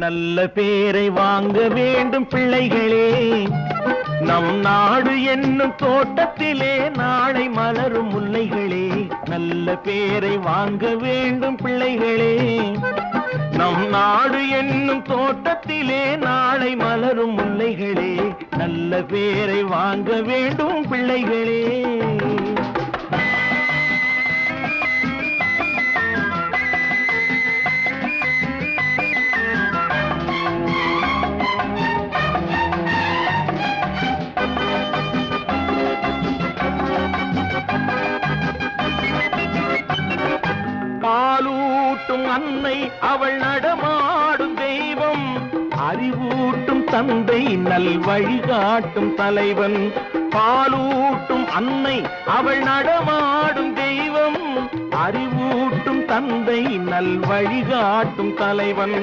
நல்ல பேரை வாங்க வேண்டும் பிள்ளைகளே, நம் நாடு என்னும் தோட்டத்திலே நாளை மலரும் முல்லைகளே. நல்ல பேரை வாங்க வேண்டும் பிள்ளைகளே, நம் நாடு என்னும் தோட்டத்திலே நாளை மலரும் முல்லைகளே. நல்ல பேரை வாங்க வேண்டும் பிள்ளைகளே. பாலூட்டும் அன்னை அவள் நடமாடும் தெய்வம், அறிவூட்டும் தந்தை நல் வழிகாட்டும் தலைவன். பாலூட்டும் அன்னை அவள் நடமாடும் தெய்வம், அறிவூட்டும் தந்தை நல் வழிகாட்டும் தலைவன்.